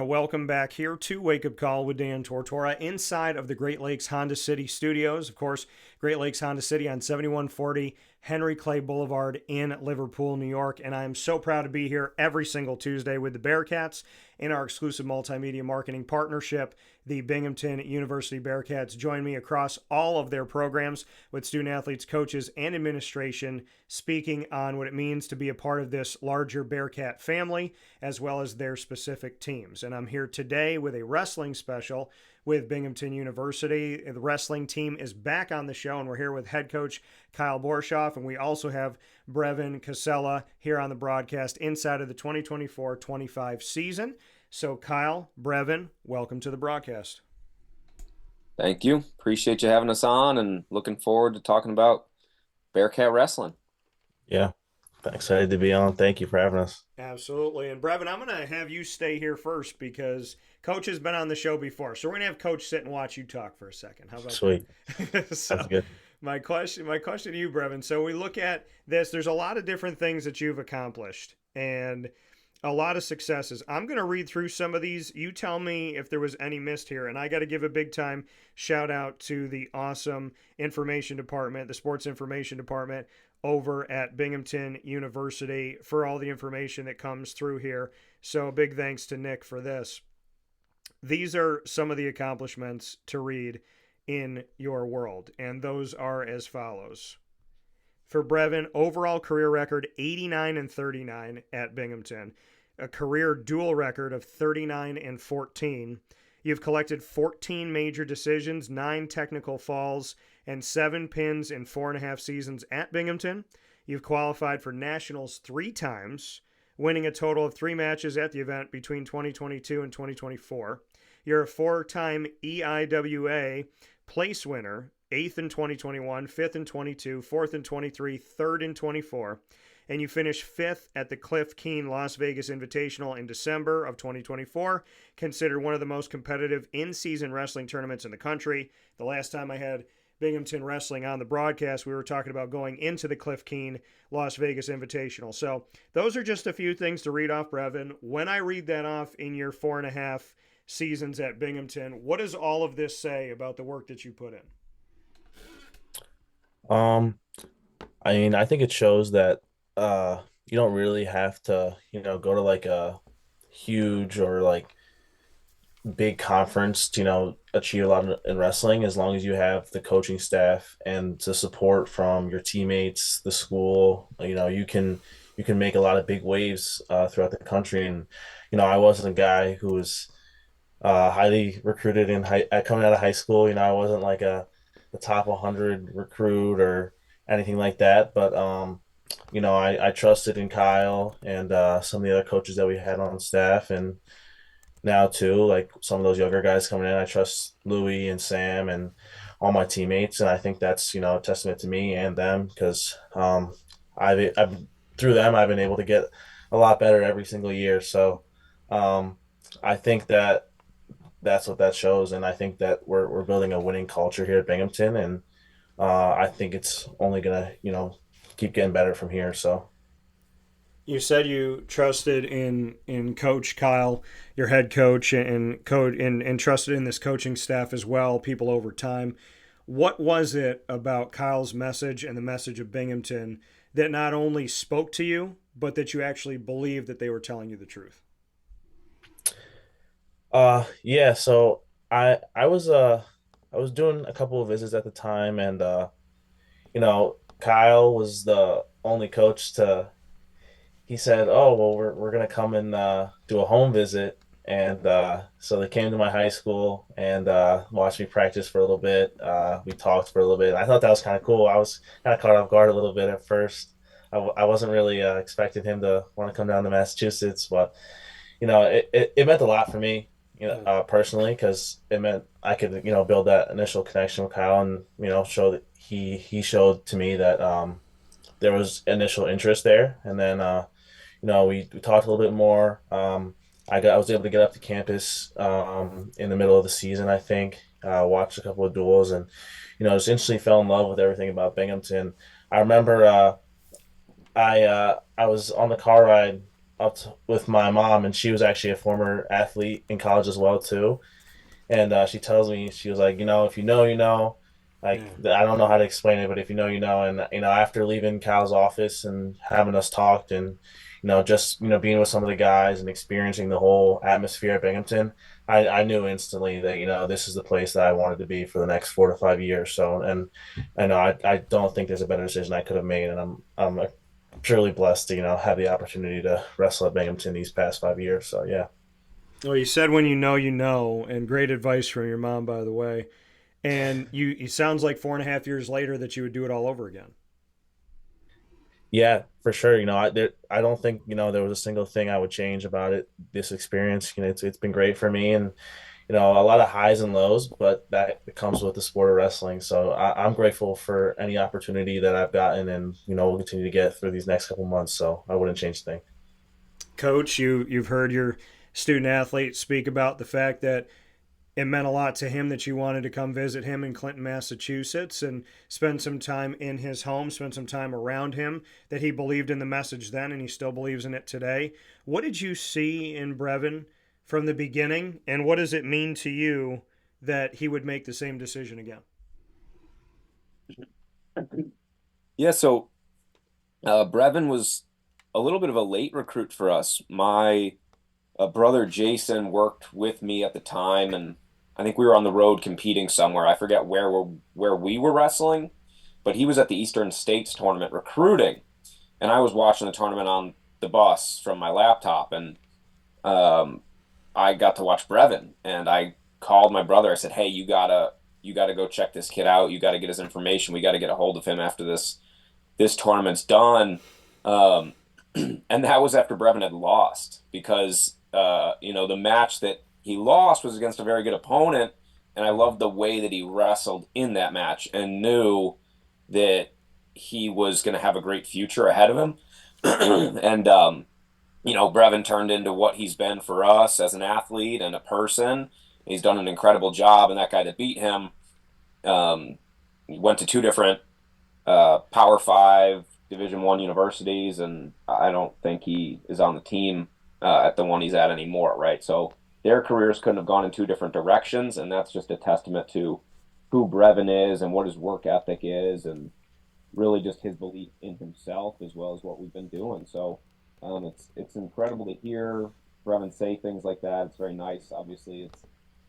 welcome back here to Wake Up Call with Dan Tortora inside of the Great Lakes Honda City studios. Of course, Great Lakes Honda City on 7140 Henry Clay Boulevard in Liverpool, New York. And I am so proud to be here every single Tuesday with the Bearcats in our exclusive multimedia marketing partnership. The Binghamton University Bearcats join me across all of their programs with student athletes, coaches, and administration, speaking on what it means to be a part of this larger Bearcat family, as well as their specific teams. And I'm here today with a wrestling special with Binghamton University. The wrestling team is back on the show, and we're here with head coach Kyle Borshoff, and we also have Brevin Cassella here on the broadcast inside of the 2024-25 season. So Kyle, Brevin, welcome to the broadcast. Thank you. Appreciate you having us on and looking forward to talking about Bearcat wrestling. Yeah, excited to be on. Thank you for having us. Absolutely. And Brevin, I'm going to have you stay here first because Coach has been on the show before. So we're going to have Coach sit and watch you talk for a second. How about Sweet. that? Sounds good. My question to you, Brevin. So we look at this. There's a lot of different things that you've accomplished and a lot of successes. I'm going to read through some of these. You tell me if there was any missed here. And I got to give a big time shout out to the awesome information department, the sports information department over at Binghamton University for all the information that comes through here. So big thanks to Nick for this. These are some of the accomplishments to read in your world, and those are as follows. For Brevin, overall career record 89-39 at Binghamton, a career dual record of 39-14. You've collected 14 major decisions, 9 technical falls, and 7 pins in 4.5 seasons at Binghamton. You've qualified for nationals 3 times, winning a total of 3 matches at the event between 2022 and 2024. You're a 4-time EIWA place winner, 8th in 2021, 5th in 22, 4th in 23, 3rd in 24, and you finished 5th at the Cliff Keen Las Vegas Invitational in December of 2024, considered one of the most competitive in-season wrestling tournaments in the country. The last time I had Binghamton Wrestling on the broadcast, we were talking about going into the Cliff Keen Las Vegas Invitational. So those are just a few things to read off, Brevin. When I read that off in your 4.5 seasons at Binghamton, what does all of this say about the work that you put in? I think it shows that you don't really have to, go to like a huge or like big conference to, achieve a lot in wrestling, as long as you have the coaching staff and the support from your teammates, the school. You can make a lot of big waves throughout the country. And I wasn't a guy who was highly recruited coming out of high school. I wasn't like the top 100 recruit or anything like that, but I trusted in Kyle and some of the other coaches that we had on staff, and now too, like some of those younger guys coming in, I trust Louie and Sam and all my teammates, and I think that's a testament to me and them, because I've through them I've been able to get a lot better every single year. So I think that's what that shows, and I think that we're building a winning culture here at Binghamton, and I think it's only gonna keep getting better from here. So you said you trusted in Coach Kyle, your head coach, and trusted in this coaching staff as well, people over time. What was it about Kyle's message and the message of Binghamton that not only spoke to you, but that you actually believed that they were telling you the truth? Yeah, so I was doing a couple of visits at the time, and Kyle was the only coach he said, "Oh, well, we're gonna come and do a home visit." And so they came to my high school and watched me practice for a little bit. We talked for a little bit. I thought that was kind of cool. I was kind of caught off guard a little bit at first. I wasn't really expecting him to want to come down to Massachusetts, but it meant a lot for me, personally, because it meant I could build that initial connection with Kyle, and show that he showed to me that there was initial interest there, and then we talked a little bit more. I was able to get up to campus in the middle of the season, I think, watched a couple of duels, and just instantly fell in love with everything about Binghamton. I remember I was on the car ride with my mom, and she was actually a former athlete in college as well too. And she tells me, she was like, if you know, you know. Like, Yeah. I don't know how to explain it, but if you know, you know. And after leaving Cal's office and having us talked, and just being with some of the guys and experiencing the whole atmosphere at Binghamton, I knew instantly that this is the place that I wanted to be for the next 4 to 5 years. So, and I know I don't think there's a better decision I could have made, and I'm truly blessed to have the opportunity to wrestle at Binghamton these past 5 years. So yeah. Well, you said when you know, and great advice from your mom, by the way. And it sounds like 4.5 years later that you would do it all over again. Yeah, for sure. I don't think there was a single thing I would change about it. This experience, it's been great for me, and a lot of highs and lows, but that comes with the sport of wrestling. So I'm grateful for any opportunity that I've gotten, and we'll continue to get through these next couple months. So I wouldn't change a thing. Coach, you've heard your student athlete speak about the fact that it meant a lot to him that you wanted to come visit him in Clinton, Massachusetts, and spend some time in his home, spend some time around him, that he believed in the message then and he still believes in it today. What did you see in Brevin from the beginning, and what does it mean to you that he would make the same decision again? Yeah, so Brevin was a little bit of a late recruit for us. My brother Jason worked with me at the time, and I think we were on the road competing somewhere. I forget where we were wrestling, but he was at the Eastern States tournament recruiting, and I was watching the tournament on the bus from my laptop, and um, I got to watch Brevin, and I called my brother. I said, "Hey, you gotta go check this kid out. You got to get his information. We got to get a hold of him after this tournament's done." Um, and that was after Brevin had lost because the match that he lost was against a very good opponent, and I loved the way that he wrestled in that match and knew that he was going to have a great future ahead of him. And Brevin turned into what he's been for us as an athlete and a person. He's done an incredible job, and that guy that beat him um, went to two different Power 5 Division 1 universities, and I don't think he is on the team at the one he's at anymore, right? So their careers couldn't have gone in two different directions, and that's just a testament to who Brevin is and what his work ethic is, and really just his belief in himself as well as what we've been doing. So it's incredible to hear Brevin say things like that. It's very nice. Obviously,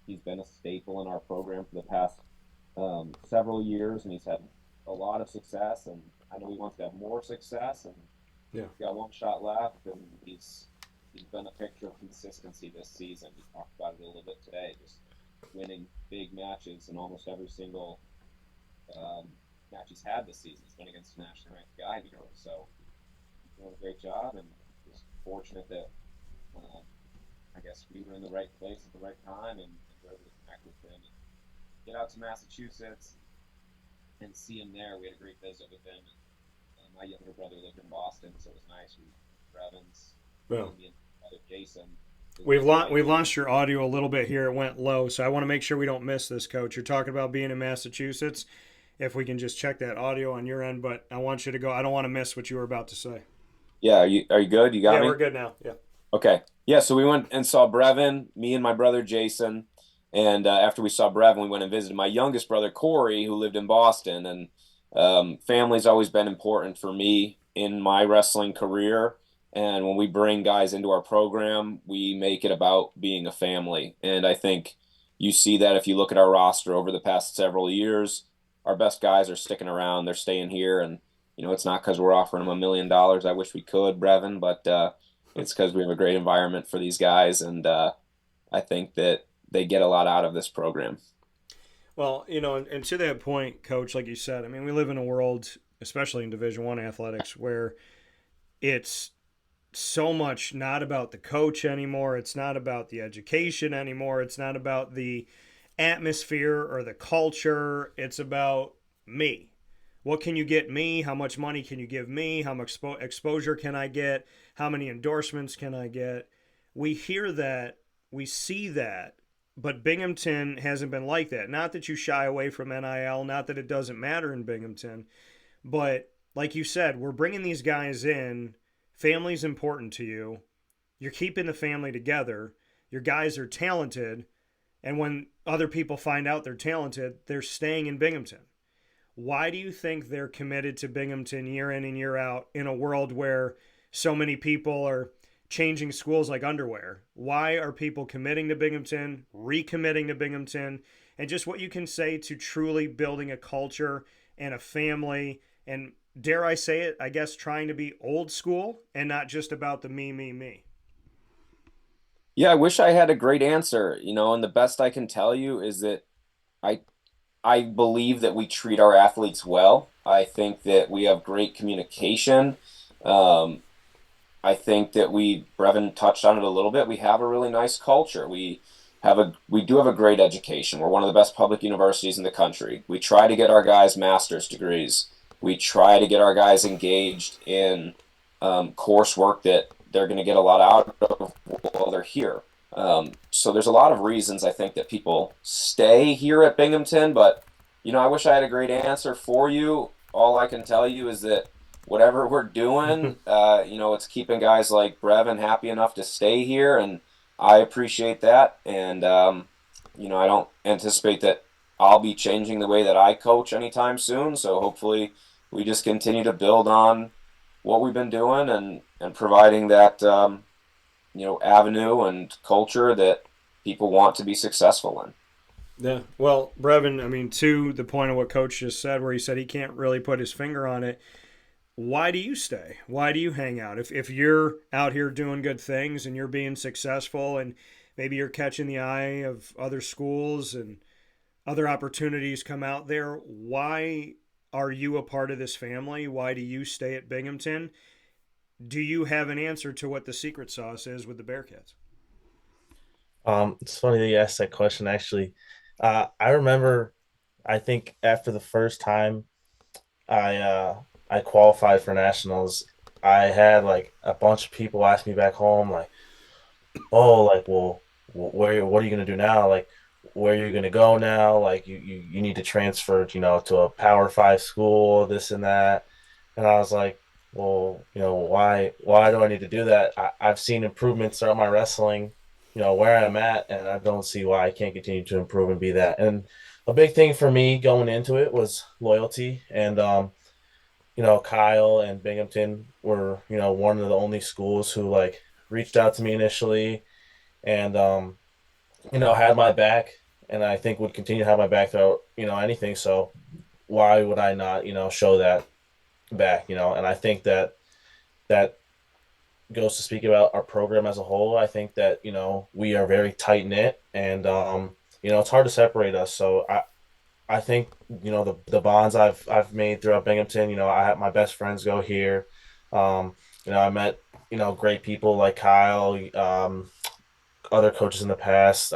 he's been a staple in our program for the past several years, and he's had a lot of success, and I know he wants to have more success, and Yeah. he's got one shot left, and he's been a picture of consistency this season. We talked about it a little bit today, just winning big matches in almost every single match he's had this season. He's been against a nationally ranked guy, so he's doing a great job, and just fortunate that I guess we were in the right place at the right time, and were able to connect with him and get out to Massachusetts and see him there. We had a great visit with him. And, my younger brother lived in Boston, so it was nice. Brevins, Well, me and brother Jason. we've launched your audio a little bit here. It went low, so I want to make sure we don't miss this, Coach. You're talking about being in Massachusetts. If we can just check that audio on your end, but I want you to go. I don't want to miss what you were about to say. Yeah, are you good? You got Yeah, me? we're good now. Yeah. Okay. Yeah, so we went and saw Brevin, me and my brother Jason. And after we saw Brevin, we went and visited my youngest brother, Corey, who lived in Boston. And family's always been important for me in my wrestling career. And when we bring guys into our program, we make it about being a family. And I think you see that if you look at our roster over the past several years. Our best guys are sticking around. They're staying here. And, it's not because we're offering them $1 million. I wish we could, Brevin, but it's because we have a great environment for these guys. And I think that they get a lot out of this program. Well, and to that point, Coach, like you said, I mean, we live in a world, especially in Division 1 athletics, where it's so much not about the coach anymore. It's not about the education anymore. It's not about the atmosphere or the culture. It's about me. What can you get me? How much money can you give me? How much exposure can I get? How many endorsements can I get? We hear that, we see that, but Binghamton hasn't been like that. Not that you shy away from NIL, not that it doesn't matter in Binghamton, but like you said, we're bringing these guys in. Family's important to you. you're keeping the family together. Your guys are talented. And when other people find out they're talented, they're staying in Binghamton. Why do you think they're committed to Binghamton year in and year out in a world where so many people are changing schools like underwear? Why are people committing to Binghamton, recommitting to Binghamton, and just what you can say to truly building a culture and a family and, dare I say it, I guess trying to be old school and not just about the me, me, me? Yeah, I wish I had a great answer, and the best I can tell you is that I I believe that we treat our athletes well. I think that we have great communication. Um, I think that Brevin touched on it a little bit. We have a really nice culture. We do have a great education. We're one of the best public universities in the country. We try to get our guys master's degrees. We try to get our guys engaged in coursework that they're going to get a lot out of while they're here. So there's a lot of reasons I think that people stay here at Binghamton, but I wish I had a great answer for you. All I can tell you is that whatever we're doing, it's keeping guys like Brevin happy enough to stay here, and I appreciate that. And I don't anticipate that I'll be changing the way that I coach anytime soon. So hopefully, we just continue to build on what we've been doing and providing that avenue and culture that people want to be successful in. Yeah. Well, Brevin, I mean, to the point of what Coach just said, where he said he can't really put his finger on it, why do you stay? Why do you hang out? If you're out here doing good things and you're being successful and maybe you're catching the eye of other schools and other opportunities come out there, why are you a part of this family? Why do you stay at Binghamton? Do you have an answer to what the secret sauce is with the Bearcats? It's funny that you asked that question. Actually, I remember. I think after the first time I qualified for nationals, I had like a bunch of people ask me back home, like, "Oh, like, well, what are you gonna do now? Like, where are you gonna go now? Like, you need to transfer, to a Power 5 school, this and that." And I was like, "Well, why do I need to do that? I've seen improvements throughout my wrestling, where I'm at, and I don't see why I can't continue to improve and be that." And a big thing for me going into it was loyalty. And Kyle and Binghamton were, one of the only schools who like reached out to me initially and had my back, and I think would continue to have my back throughout, anything. So why would I not, show that back, and I think that goes to speak about our program as a whole. I think that, we are very tight knit, and it's hard to separate us. So I think, the bonds I've made throughout Binghamton, I have my best friends go here. I met, great people like Kyle, other coaches in the past.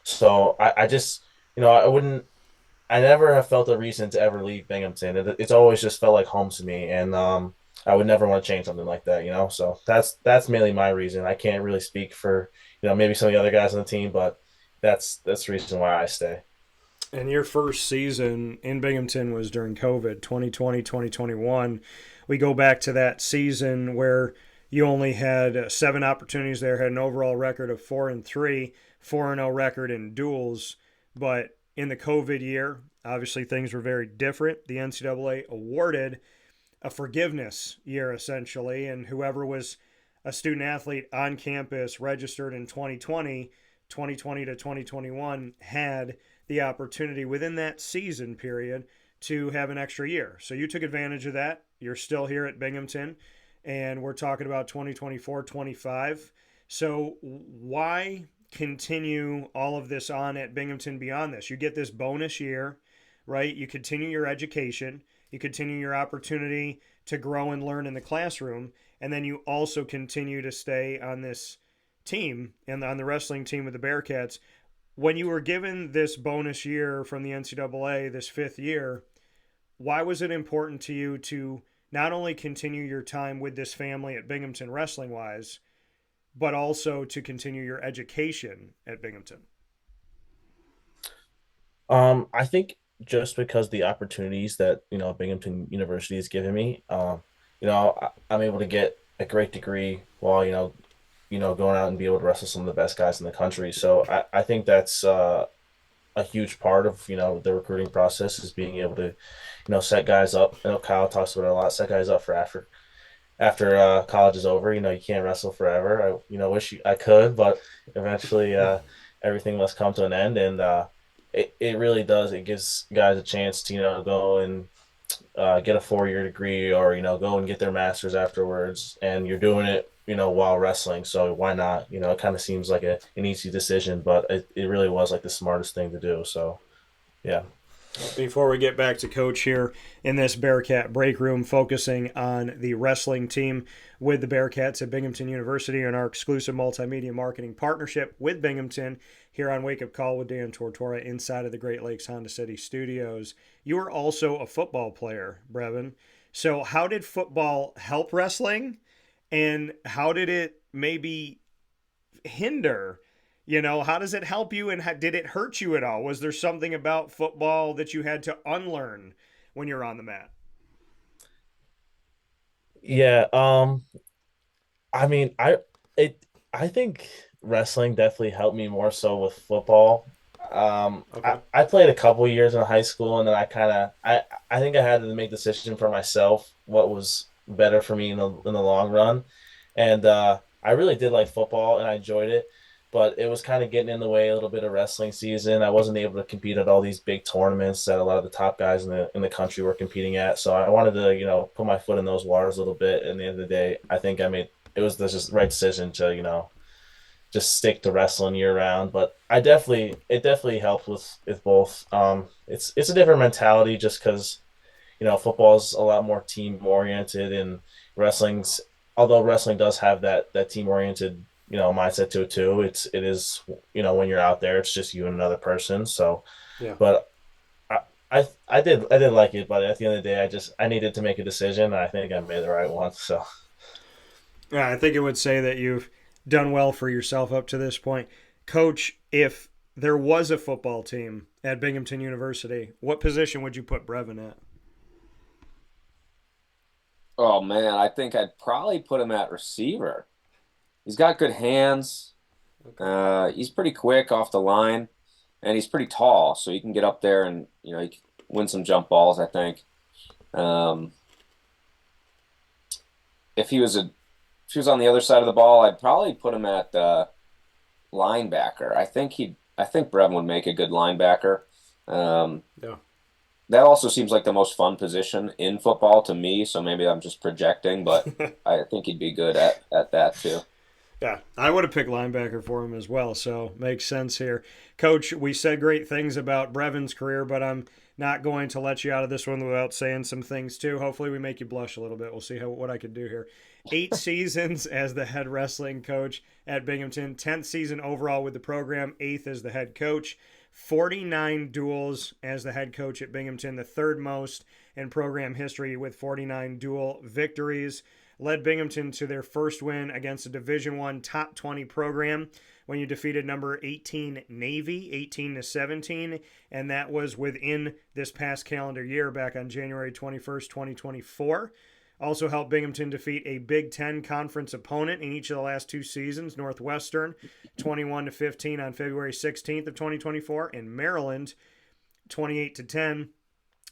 So I just, I never have felt a reason to ever leave Binghamton. It's always just felt like home to me. And I would never want to change something like that, So that's mainly my reason. I can't really speak for, maybe some of the other guys on the team, but that's the reason why I stay. And your first season in Binghamton was during COVID, 2020, 2021. We go back to that season where you only had 7 opportunities there, had an overall record of 4-3, 4-0 record in duels. But in the COVID year, obviously things were very different. The NCAA awarded a forgiveness year, essentially, and whoever was a student athlete on campus registered in 2020, 2020 to 2021 had the opportunity within that season period to have an extra year. So you took advantage of that. You're still here at Binghamton, and we're talking about 2024-25. So why continue all of this on at Binghamton beyond this? You get this bonus year, right? You continue your education. You continue your opportunity to grow and learn in the classroom, and then you also continue to stay on this team and on the wrestling team with the Bearcats. When you were given this bonus year from the NCAA, this 5th year, why was it important to you to not only continue your time with this family at Binghamton wrestling-wise, but also to continue your education at Binghamton? I think just because the opportunities that, Binghamton University has given me, I'm able to get a great degree while, going out and be able to wrestle some of the best guys in the country. So I think that's a huge part of the recruiting process is being able to set guys up. I know Kyle talks about it a lot. Set guys up for after college is over. You can't wrestle forever. I wish I could, but eventually everything must come to an end, and it really does. It gives guys a chance to go and get a 4-year degree, or go and get their master's afterwards, and you're doing it while wrestling. So why not? It kind of seems like an easy decision, but it really was like the smartest thing to do. So yeah. Before we get back to Coach here in this Bearcat break room, focusing on the wrestling team with the Bearcats at Binghamton University and our exclusive multimedia marketing partnership with Binghamton here on Wake Up Call with Dan Tortora inside of the Great Lakes Honda City studios. You are also a football player, Brevin. So how did football help wrestling, and how did it maybe hinder? How does it help you, and did it hurt you at all? Was there something about football that you had to unlearn when you're on the mat? Yeah, I mean, I think wrestling definitely helped me more so with football. Okay. I played a couple years in high school, and then I think I had to make the decision for myself what was better for me in the long run, and I really did like football and I enjoyed it, but it was kind of getting in the way a little bit of wrestling season. I wasn't able to compete at all these big tournaments that a lot of the top guys in the country were competing at. So I wanted to put my foot in those waters a little bit. And at the end of the day, I think I made it was the just right decision to just stick to wrestling year round. But it definitely helped with both. It's a different mentality just because football's a lot more team oriented, and wrestling's although wrestling does have that team oriented mindset to it too. It is when you're out there, it's just you and another person. So, Yeah. but I did like it, but at the end of the day, I needed to make a decision, and I think I made the right one. So Yeah, I think it would say that you've done well for yourself up to this point. Coach, if there was a football team at Binghamton University, what position would you put Brevin at? Oh man, I think I'd probably put him at receiver. He's got good hands. He's pretty quick off the line, and he's pretty tall, so he can get up there and he can win some jump balls, I think. Um, if he was on the other side of the ball, I'd probably put him at linebacker. I think Brevin would make a good linebacker. Um, Yeah. that also seems like the most fun position in football to me, so maybe I'm just projecting, but I think he'd be good at that too. Yeah, I would have picked linebacker for him as well, so makes sense here. Coach, we said great things about Brevin's career, but I'm not going to let you out of this one without saying some things too. Hopefully we make you blush a little bit. We'll see what I can do here. 8 seasons as the head wrestling coach at Binghamton, 10th season overall with the program, 8th as the head coach, 49 duels as the head coach at Binghamton, the third most in program history with 49 dual victories. Led Binghamton to their first win against a Division I top 20 program when you defeated number 18 Navy 18-17, and that was within this past calendar year back on January 21st, 2024. Also helped Binghamton defeat a Big Ten conference opponent in each of the last 2 seasons, Northwestern 21-15 on February 16th of 2024, and Maryland 28-10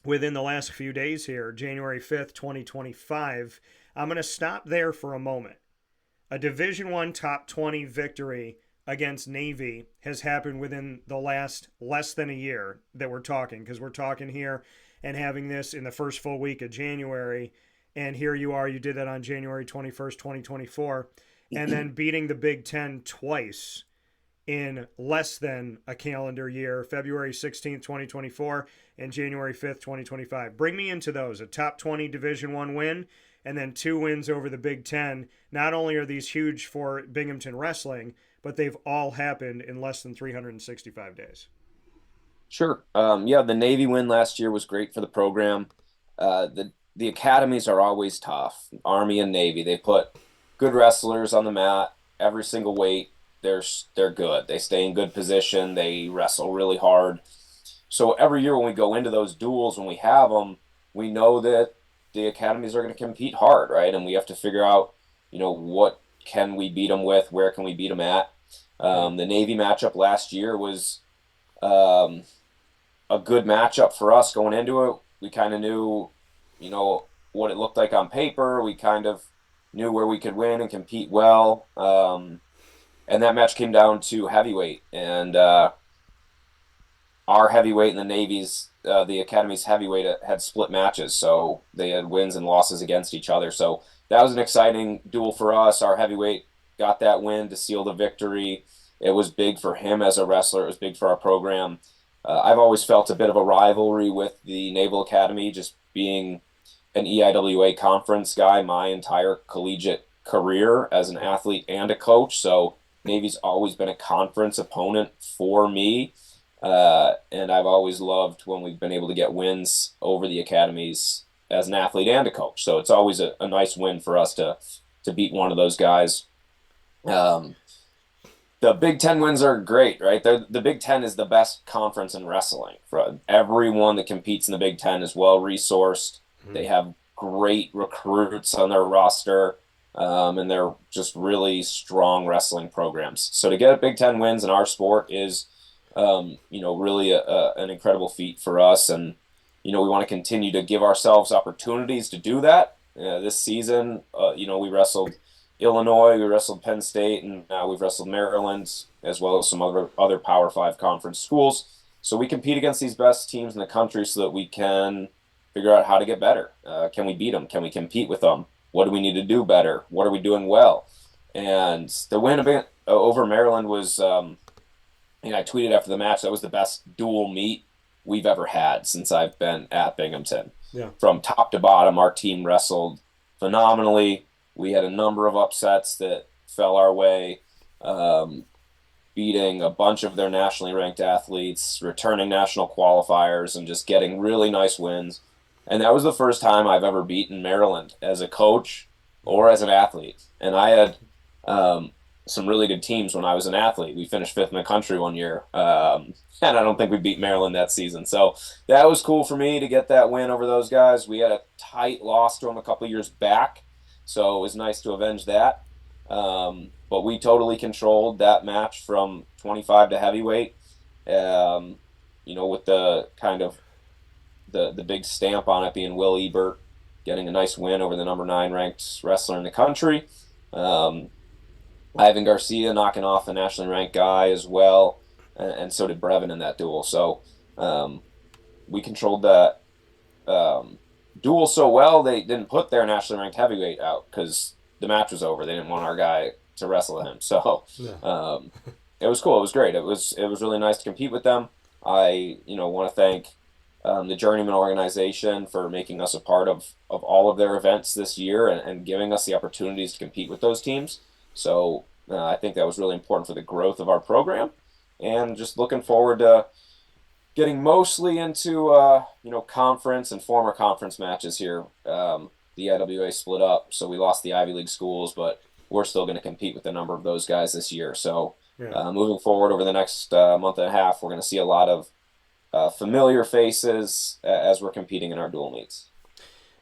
within the last few days here, January 5th, 2025. I'm going to stop there for a moment. A Division I top 20 victory against Navy has happened within the last less than a year that we're talking, because we're talking here and having this in the first full week of January. And here you are, you did that on January 21st, 2024, and then beating the Big Ten twice in less than a calendar year, February 16th, 2024, and January 5th, 2025. Bring me into those, a top 20 Division I win, and then 2 wins over the Big Ten. Not only are these huge for Binghamton wrestling, but they've all happened in less than 365 days. Sure. Yeah, the Navy win last year was great for the program. The academies are always tough. Army and Navy, they put good wrestlers on the mat every single weight. They're good. They stay in good position. They wrestle really hard. So every year when we go into those duels, when we have them, we know that the academies are going to compete hard, right? And we have to figure out, what can we beat them with? Where can we beat them at? The Navy matchup last year was a good matchup for us going into it. We kind of knew, what it looked like on paper. We kind of knew where we could win and compete well. And that match came down to heavyweight. And our heavyweight and the Navy's, the Academy's heavyweight had split matches. So they had wins and losses against each other. So that was an exciting duel for us. Our heavyweight got that win to seal the victory. It was big for him as a wrestler. It was big for our program. I've always felt a bit of a rivalry with the Naval Academy, just being an EIWA conference guy my entire collegiate career as an athlete and a coach. So Navy's always been a conference opponent for me. And I've always loved when we've been able to get wins over the academies as an athlete and a coach. So it's always a nice win for us to beat one of those guys. The Big Ten wins are great, right? The Big Ten is the best conference in wrestling. For everyone that competes in the Big Ten is well-resourced. They have great recruits on their roster, and they're just really strong wrestling programs. So to get Big Ten wins in our sport is, really an incredible feat for us. And, we want to continue to give ourselves opportunities to do that. This season, we wrestled Illinois, we wrestled Penn State, and now we've wrestled Maryland, as well as some other Power 5 conference schools. So we compete against these best teams in the country so that we can figure out how to get better. Can we beat them? Can we compete with them? What do we need to do better? What are we doing well? And the win over Maryland was, I tweeted after the match, that was the best dual meet we've ever had since I've been at Binghamton. Yeah. From top to bottom, our team wrestled phenomenally. We had a number of upsets that fell our way, beating a bunch of their nationally ranked athletes, returning national qualifiers, and just getting really nice wins. And that was the first time I've ever beaten Maryland as a coach or as an athlete. And I had some really good teams when I was an athlete. We finished 5th in the country one year, and I don't think we beat Maryland that season. So that was cool for me to get that win over those guys. We had a tight loss to them a couple years back, so it was nice to avenge that. But we totally controlled that match from 25 to heavyweight, with the kind of the big stamp on it being Will Ebert getting a nice win over the number 9 ranked wrestler in the country. Ivan Garcia knocking off a nationally ranked guy as well, and so did Brevin in that duel. So we controlled that duel so well they didn't put their nationally ranked heavyweight out because the match was over. They didn't want our guy to wrestle him. So it was cool. It was great. It was really nice to compete with them. I want to thank the Journeyman organization for making us a part of all of their events this year and giving us the opportunities to compete with those teams. So I think that was really important for the growth of our program, and just looking forward to getting mostly into conference and former conference matches here. The IWA split up, so we lost the Ivy League schools, but we're still going to compete with a number of those guys this year. So moving forward over the next month and a half, we're going to see a lot of familiar faces as we're competing in our dual meets.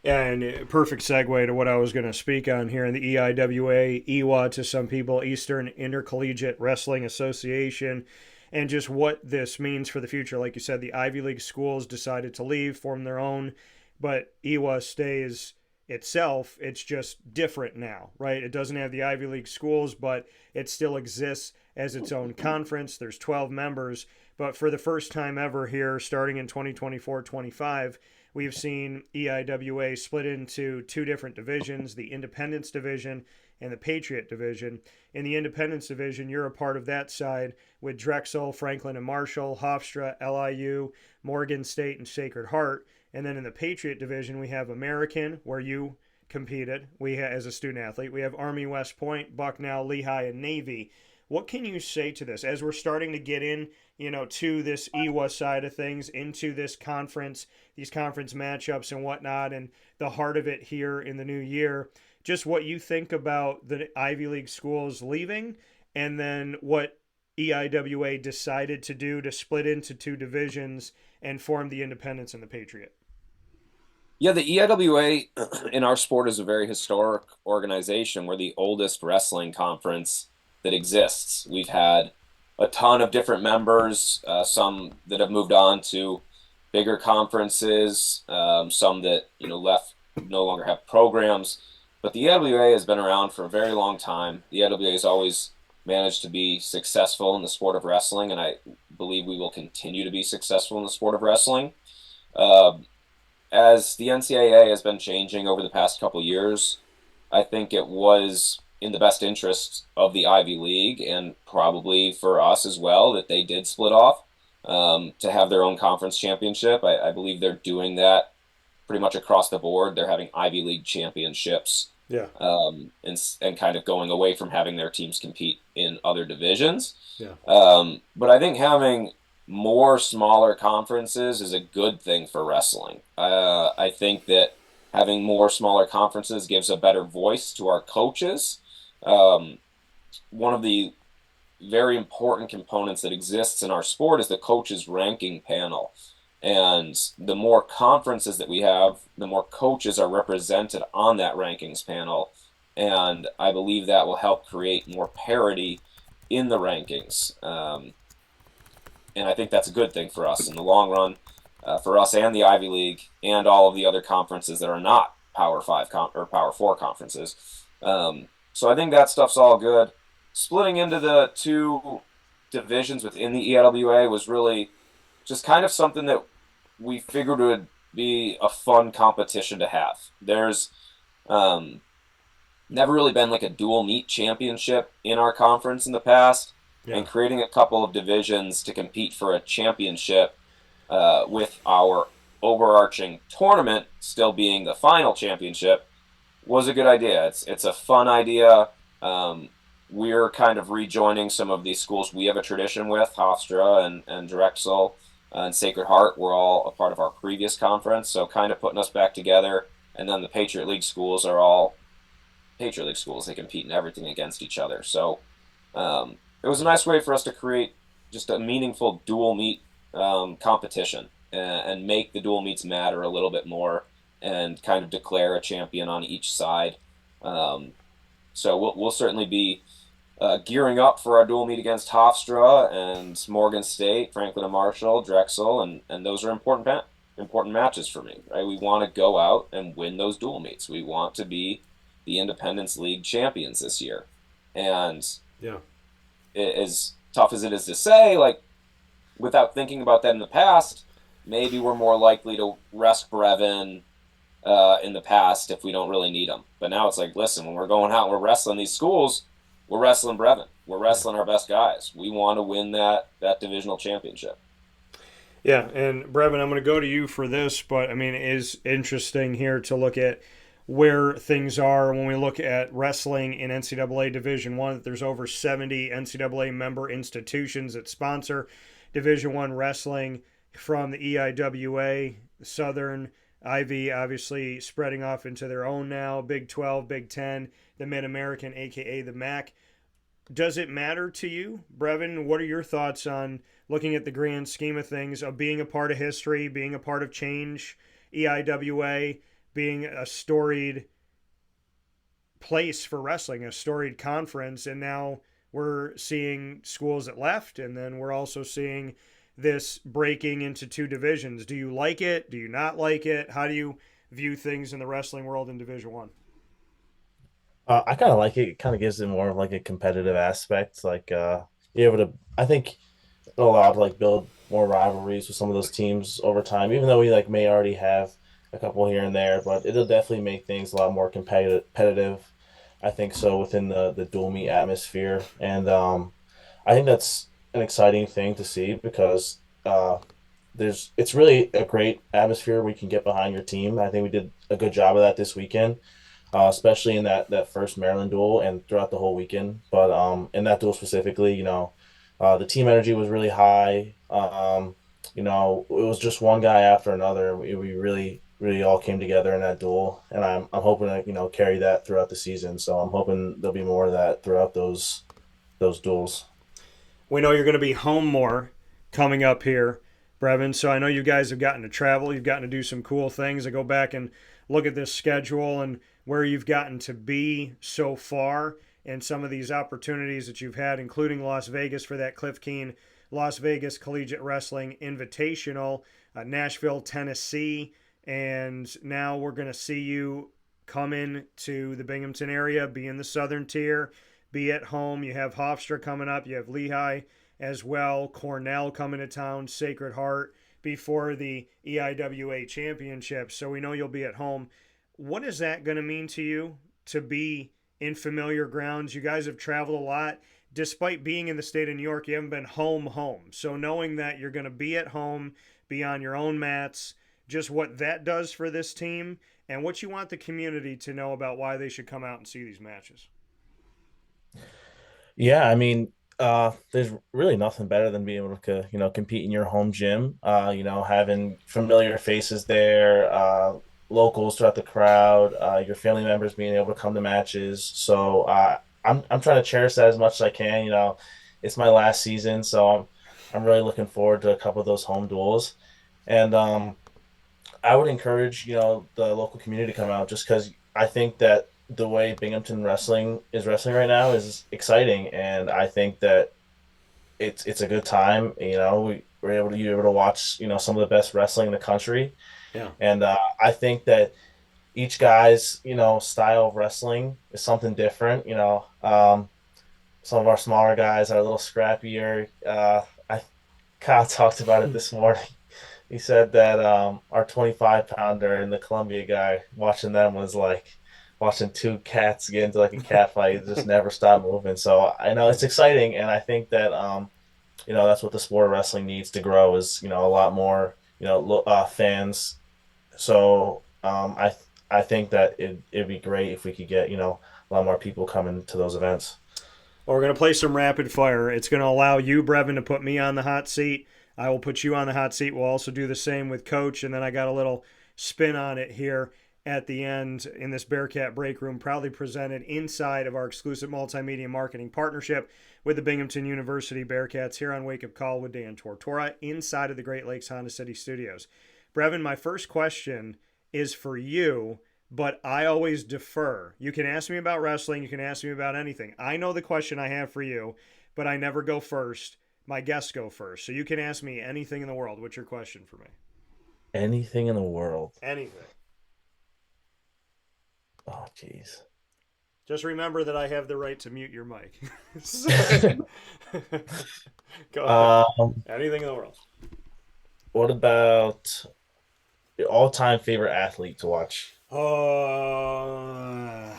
Yeah, and perfect segue to what I was going to speak on here in the EIWA, EWA to some people, Eastern Intercollegiate Wrestling Association, and just what this means for the future. Like you said, the Ivy League schools decided to leave, form their own, but EWA stays itself. It's just different now, right? It doesn't have the Ivy League schools, but it still exists as its own conference. There's 12 members, but for the first time ever here, starting in 2024-25, we've seen EIWA split into 2 different divisions, the Independence Division and the Patriot Division. In the Independence Division, you're a part of that side with Drexel, Franklin and Marshall, Hofstra, LIU, Morgan State, and Sacred Heart. And then in the Patriot Division, we have American, where you competed as a student athlete. We have Army West Point, Bucknell, Lehigh, and Navy. What can you say to this as we're starting to get in, to this EWA side of things, into this conference, these conference matchups and whatnot, and the heart of it here in the new year? Just what you think about the Ivy League schools leaving, and then what EIWA decided to do to split into 2 divisions and form the Independence and the Patriot. Yeah, the EIWA in our sport is a very historic organization. We're the oldest wrestling conference that exists. We've had a ton of different members, some that have moved on to bigger conferences, some that left, no longer have programs. But the EIWA has been around for a very long time. The EIWA has always managed to be successful in the sport of wrestling, and I believe we will continue to be successful in the sport of wrestling. Uh, as the NCAA has been changing over the past couple of years, I think it was in the best interest of the Ivy League and probably for us as well that they did split off to have their own conference championship. I believe they're doing that pretty much across the board. They're having Ivy League championships Yeah. and kind of going away from having their teams compete in other divisions. Yeah. But I think having more smaller conferences is a good thing for wrestling. I think that having more smaller conferences gives a better voice to our coaches. One of the very important components that exists in our sport is the coaches ranking panel. And the more conferences that we have, the more coaches are represented on that rankings panel. And I believe that will help create more parity in the rankings. And I think that's a good thing for us in the long run, for us and the Ivy League and all of the other conferences that are not Power Five or Power Four conferences. So I think that stuff's all good. Splitting into the two divisions within the EIWA was really just kind of something that we figured would be a fun competition to have. There's never really been like a dual meet championship in our conference in the past. Yeah. And creating a couple of divisions to compete for a championship with our overarching tournament still being the final championship was a good idea. It's a fun idea. We're kind of rejoining some of these schools we have a tradition with. Hofstra and Drexel and Sacred Heart were all a part of our previous conference, so kind of putting us back together. And then the Patriot League schools are all Patriot League schools. They compete in everything against each other. So it was a nice way for us to create just a meaningful dual meet competition and make the dual meets matter a little bit more and kind of declare a champion on each side. So we'll certainly be gearing up for our dual meet against Hofstra and Morgan State, Franklin and Marshall, Drexel, and those are important matches for me. Right? We want to go out and win those dual meets. We want to be the Independence League champions this year. And yeah. As tough as it is to say, like, without thinking about that in the past, maybe we're more likely to rest Brevin in the past if we don't really need them. But now it's like, listen, when we're going out and we're wrestling these schools, we're wrestling Brevin. We're wrestling our best guys. We want to win that divisional championship. Yeah, and Brevin, I'm going to go to you for this, but I mean, it is interesting here to look at where things are when we look at wrestling in NCAA Division I. There's over 70 NCAA member institutions that sponsor Division I wrestling, from the EIWA, Southern, Ivy, obviously spreading off into their own now, Big 12, Big 10, the Mid-American, a.k.a. the MAC. Does it matter to you, Brevin? What are your thoughts on looking at the grand scheme of things, of being a part of history, being a part of change, EIWA, being a storied place for wrestling, a storied conference, and now we're seeing schools that left, and then we're also seeing this breaking into two divisions. Do you like it? Do you not like it? How do you view things in the wrestling world in Division One? I kind of like it. It kind of gives it more of like a competitive aspect. Like you're able to, I think, it'll allow to like build more rivalries with some of those teams over time. Even though we like may already have a couple here and there, but it'll definitely make things a lot more competitive. I think so within the dual meet atmosphere, and I think that's an exciting thing to see because it's really a great atmosphere we can get behind your team. I think we did a good job of that this weekend, especially in that first Maryland duel and throughout the whole weekend. But in that duel specifically, the team energy was really high. It was just one guy after another. We really all came together in that duel, and I'm hoping to carry that throughout the season. So I'm hoping there'll be more of that throughout those duels. We know you're going to be home more coming up here, Brevin. So I know you guys have gotten to travel, you've gotten to do some cool things. I go back and look at this schedule and where you've gotten to be so far and some of these opportunities that you've had, including Las Vegas for that Cliff Keen Las Vegas Collegiate Wrestling Invitational, Nashville, Tennessee, and now we're going to see you come in to the Binghamton area, be in the Southern Tier, be at home. You have Hofstra coming up, you have Lehigh as well, Cornell coming to town, Sacred Heart before the EIWA Championship. So we know you'll be at home. What is that going to mean to you to be in familiar grounds? You guys have traveled a lot. Despite being in the state of New York, you haven't been home. So knowing that you're going to be at home, be on your own mats, just what that does for this team and what you want the community to know about why they should come out and see these matches. Yeah, I mean, there's really nothing better than being able to, compete in your home gym. Having familiar faces there, locals throughout the crowd, your family members being able to come to matches. So I'm trying to cherish that as much as I can. It's my last season, so I'm really looking forward to a couple of those home duels, and I would encourage the local community to come out just because I think that the way Binghamton wrestling is wrestling right now is exciting, and I think that it's a good time. We're able to watch some of the best wrestling in the country, Yeah. and I think that each guy's style of wrestling is something different. Some of our smaller guys are a little scrappier. I Kyle talked about it this morning. He said that our 25-pounder and the Columbia guy, watching them was like watching two cats get into like a cat fight, just never stop moving. So I know it's exciting, and I think that that's what the sport of wrestling needs to grow is a lot more fans. So I think that it'd be great if we could get a lot more people coming to those events. Well, we're going to play some rapid fire. It's going to allow you, Brevin, to put me on the hot seat. I will put you on the hot seat. We'll also do the same with Coach, and then I got a little spin on it here at the end in this Bearcat Breakroom, proudly presented inside of our exclusive multimedia marketing partnership with the Binghamton University Bearcats here on Wake Up Call with Dan Tortora inside of the Great Lakes Honda City Studios. Brevin, my first question is for you, but I always defer. You can ask me about wrestling. You can ask me about anything. I know the question I have for you, but I never go first. My guests go first. So you can ask me anything in the world. What's your question for me? Anything in the world. Anything. Oh, jeez. Just remember that I have the right to mute your mic. Go ahead. Anything in the world. What about your all-time favorite athlete to watch? Oh,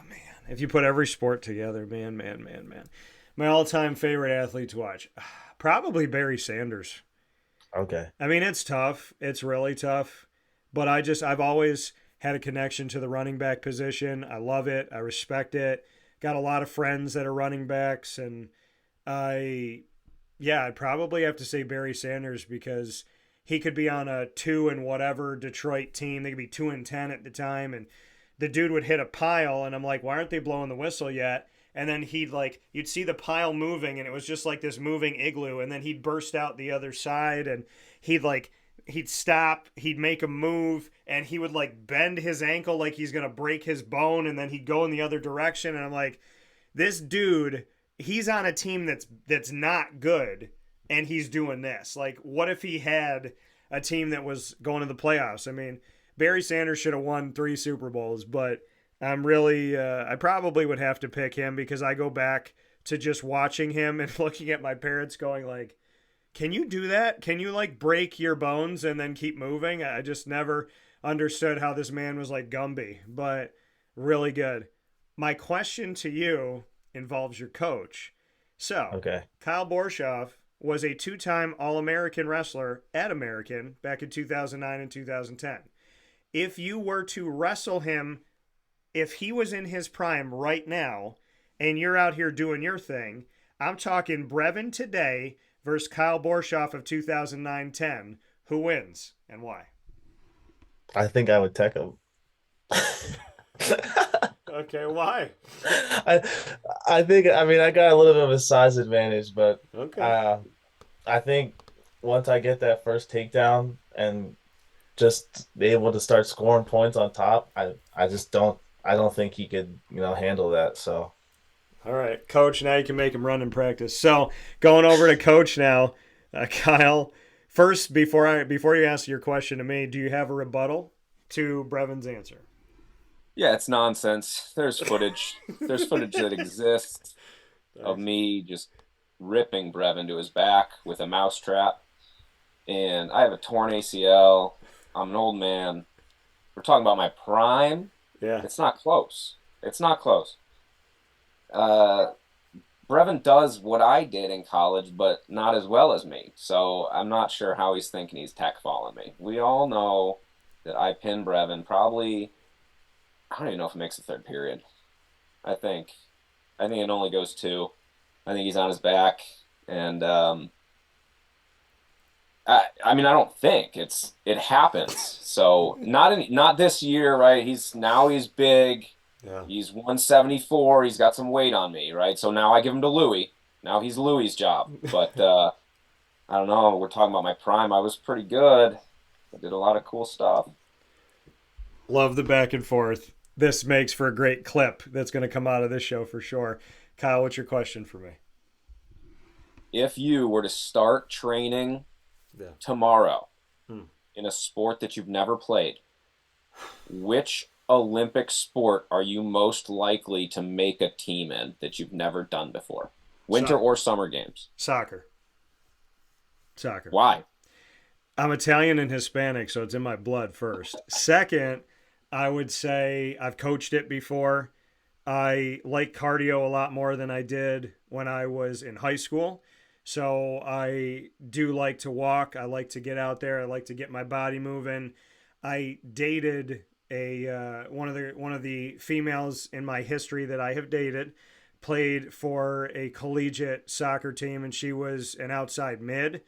man. If you put every sport together, man. My all-time favorite athlete to watch, probably Barry Sanders. Okay. I mean, it's tough. It's really tough. But I've always had a connection to the running back position. I love it. I respect it. Got a lot of friends that are running backs. And I'd probably have to say Barry Sanders because he could be on a 2 and whatever Detroit team. They could be 2-10 at the time. And the dude would hit a pile. And I'm like, why aren't they blowing the whistle yet? And then you'd see the pile moving, and it was just like this moving igloo. And then he'd burst out the other side, and he'd stop, he'd make a move, and he would bend his ankle like he's going to break his bone, and then he'd go in the other direction. And I'm like, this dude, he's on a team that's not good, and he's doing this. Like, what if he had a team that was going to the playoffs? I mean, Barry Sanders should have won 3 Super Bowls, but I'm really, I probably would have to pick him because I go back to just watching him and looking at my parents going like, can you do that? Can you break your bones and then keep moving? I just never understood how this man was like Gumby, but really good. My question to you involves your coach. So, Okay. Kyle Borshoff was a 2-time All-American wrestler at American back in 2009 and 2010. If you were to wrestle him, if he was in his prime right now and you're out here doing your thing, I'm talking Brevin today versus Kyle Borshoff of 2009-10. Who wins and why? I think I would tech him. Okay, why? I think I got a little bit of a size advantage, but Okay. I think once I get that first takedown and just be able to start scoring points on top, I just don't think he could, handle that. So All right, Coach. Now you can make him run in practice. So going over to Coach now, Kyle. First, before you answer your question to me, do you have a rebuttal to Brevin's answer? Yeah, it's nonsense. There's footage. There's footage that exists of Nice. me just ripping Brevin to his back with a mousetrap. And I have a torn ACL. I'm an old man. We're talking about my prime. Yeah. It's not close. It's not close. Uh, Brevin does what I did in college, but not as well as me. So I'm not sure how he's thinking he's tech falling me. We all know that I pinned Brevin probably, I don't even know if it makes the third period. I think. I think it only goes two. I think he's on his back. And I mean, I don't think it happens. So not this year, right? He's big. Yeah. He's 174. He's got some weight on me, right? So now I give him to Louis. Now he's Louis's job. But I don't know. We're talking about my prime. I was pretty good. I did a lot of cool stuff. Love the back and forth. This makes for a great clip that's going to come out of this show for sure. Kyle, what's your question for me? If you were to start training Yeah. tomorrow Hmm. in a sport that you've never played, which Olympic sport are you most likely to make a team in that you've never done before? Winter or summer games? Soccer. Soccer. Why? I'm Italian and Hispanic, so it's in my blood first. Second, I would say I've coached it before. I like cardio a lot more than I did when I was in high school. So I do like to walk. I like to get out there. I like to get my body moving. I dated one of the females in my history that I have dated, played for a collegiate soccer team, and she was an outside mid.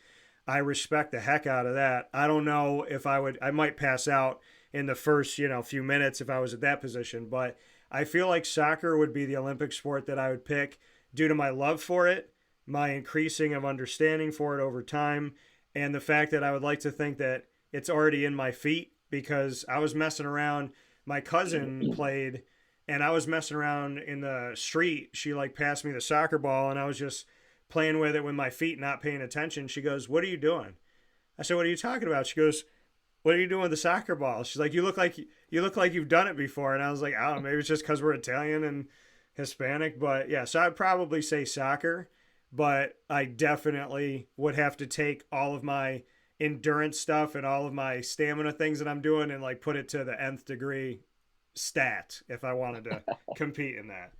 I respect the heck out of that. I don't know if I might pass out in the first, few minutes if I was at that position, but I feel like soccer would be the Olympic sport that I would pick due to my love for it, my increasing of understanding for it over time, and the fact that I would like to think that it's already in my feet because I was messing around. My cousin played and I was messing around in the street. She passed me the soccer ball and I was just playing with it with my feet, not paying attention. She goes, "What are you doing?" I said, "What are you talking about?" She goes, "What are you doing with the soccer ball?" She's like, you look like you've done it before." And I was like, "I don't know, maybe it's just because we're Italian and Hispanic." But yeah, so I'd probably say soccer, but I definitely would have to take all of my endurance stuff and all of my stamina things that I'm doing and put it to the nth degree stat if I wanted to compete in that.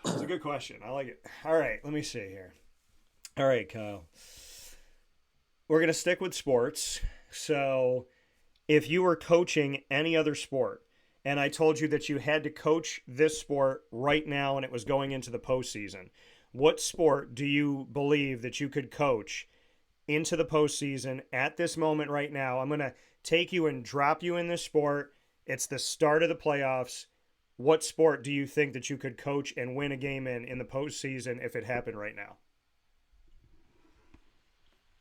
It's a good question. I like it. All right, let me see here. All right, Kyle. We're going to stick with sports. So, if you were coaching any other sport, and I told you that you had to coach this sport right now and it was going into the postseason, what sport do you believe that you could coach into the postseason at this moment right now? I'm going to take you and drop you in this sport. It's the start of the playoffs. What sport do you think that you could coach and win a game in the postseason if it happened right now?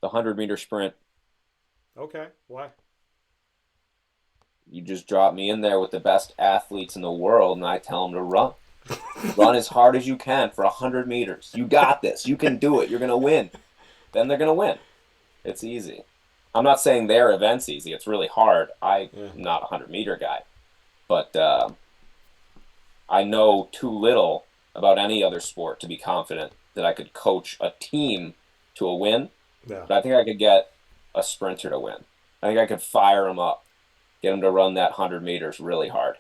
The 100-meter sprint. Okay. Why? You just drop me in there with the best athletes in the world, and I tell them to run. Run as hard as you can for 100 meters. You got this. You can do it. You're going to win. Then they're going to win. It's easy. I'm not saying their event's easy. It's really hard. I'm not a 100-meter guy. But I know too little about any other sport to be confident that I could coach a team to a win. Yeah. But I think I could get a sprinter to win. I think I could fire them up, get them to run that 100 meters really hard.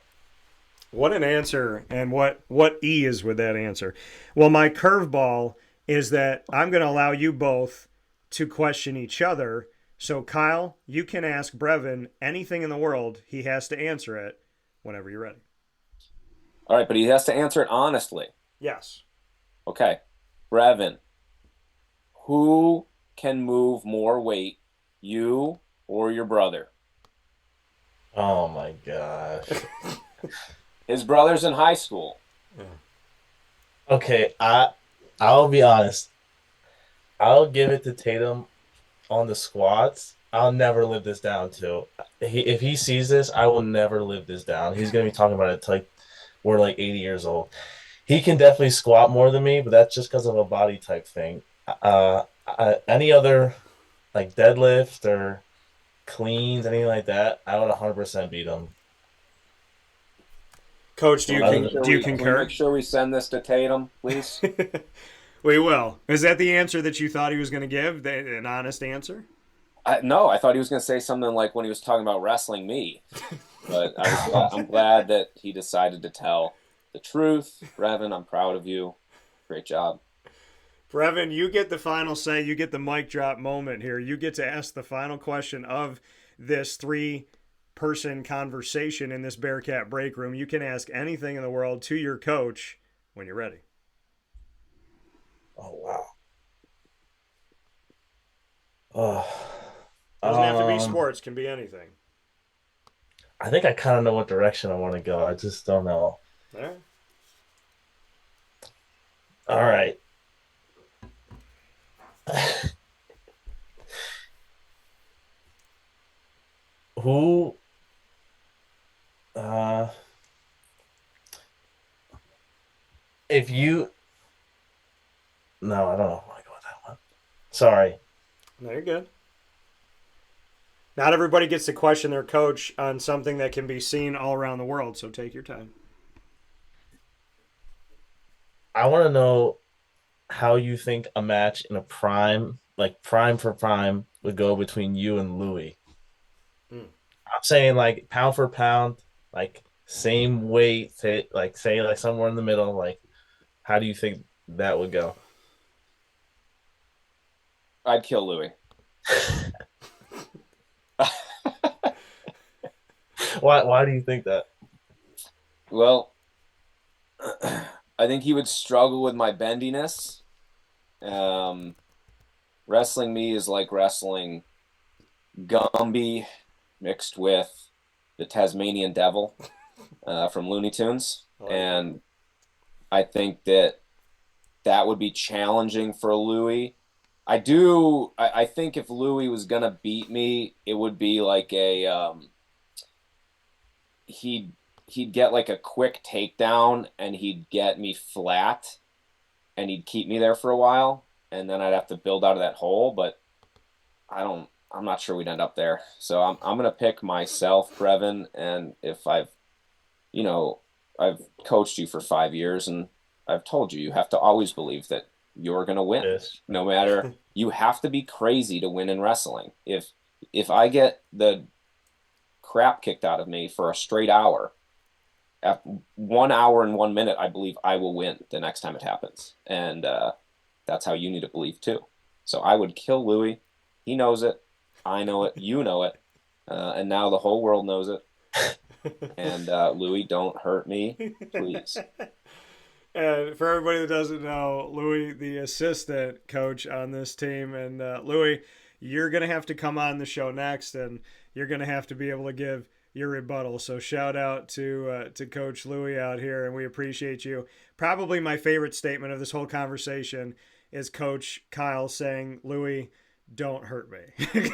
What an answer, and what E is with that answer. Well, my curveball is that I'm going to allow you both to question each other. So, Kyle, you can ask Brevin anything in the world. He has to answer it whenever you're ready. All right, but he has to answer it honestly. Yes. Okay. Brevin, who can move more weight, you or your brother? Oh my gosh. His brother's in high school. Okay, I'll be honest. I'll give it to Tatum on the squats, I'll never live this down too. If he sees this, I will never live this down. He's gonna be talking about it till like we're like 80 years old. He can definitely squat more than me, but that's just because of a body type thing. Any other like deadlift or cleans, anything like that, I would 100% beat him. Coach, Can we Other make than, sure do you can we concur? make sure we send this to Tatum, please? We will. Is that the answer that you thought he was going to give? An honest answer? No, I thought he was going to say something like when he was talking about wrestling me, but I'm glad that he decided to tell the truth. Brevin, I'm proud of you. Great job. Brevin, you get the final say. You get the mic drop moment here. You get to ask the final question of this three-person conversation in this Bearcat break room. You can ask anything in the world to your coach when you're ready. oh wow. Oh, Doesn't have to be um, sports. Can be anything. I think I kind of know what direction I want to go. I just don't know. All right. All right. Who uh if you no, I don't know if I want to go with that one. Sorry. No, you're good. Not everybody gets to question their coach on something that can be seen all around the world, so take your time. I want to know how you think a match in a prime, like prime for prime, would go between you and Louis. Hmm. I'm saying like pound for pound, like same weight, say like somewhere in the middle. Like, how do you think that would go? I'd kill Louis. Why do you think that? Well, I think he would struggle with my bendiness. Um, Wrestling me is like wrestling Gumby mixed with the Tasmanian Devil from Looney Tunes, I like and I think that would be challenging for Louis. I think if Louis was gonna beat me, it would be like a he'd he'd get like a quick takedown and he'd get me flat and he'd keep me there for a while and then I'd have to build out of that hole, but I'm not sure we'd end up there. So I'm gonna pick myself, Brevin, and if you know, I've coached you for 5 years and I've told you have to always believe that you're gonna win. Yes. No matter you have to be crazy to win in wrestling. If I get the crap kicked out of me for a straight hour, at 1 hour and 1 minute, I believe I will win the next time it happens. And that's how you need to believe too. So I would kill Louis. He knows it. I know it. You know it. And now the whole world knows it. And Louis, don't hurt me, please. And for everybody that doesn't know, Louis, the assistant coach on this team, and Louis, you're gonna have to come on the show next, and you're gonna have to be able to give your rebuttal. So shout out to Coach Louis out here, and we appreciate you. Probably my favorite statement of this whole conversation is Coach Kyle saying, "Louis, don't hurt me."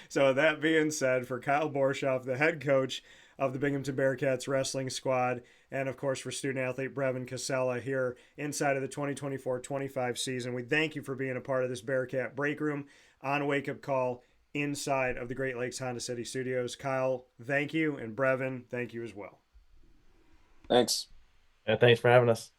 So that being said, for Kyle Borshoff, the head coach of the Binghamton Bearcats wrestling squad, and of course for student athlete Brevin Cassella here inside of the 2024-25 season, we thank you for being a part of this Bearcat break room on Wake Up Call inside of the Great Lakes Honda City Studios. Kyle, thank you, and Brevin, thank you as well. Thanks. And thanks for having us.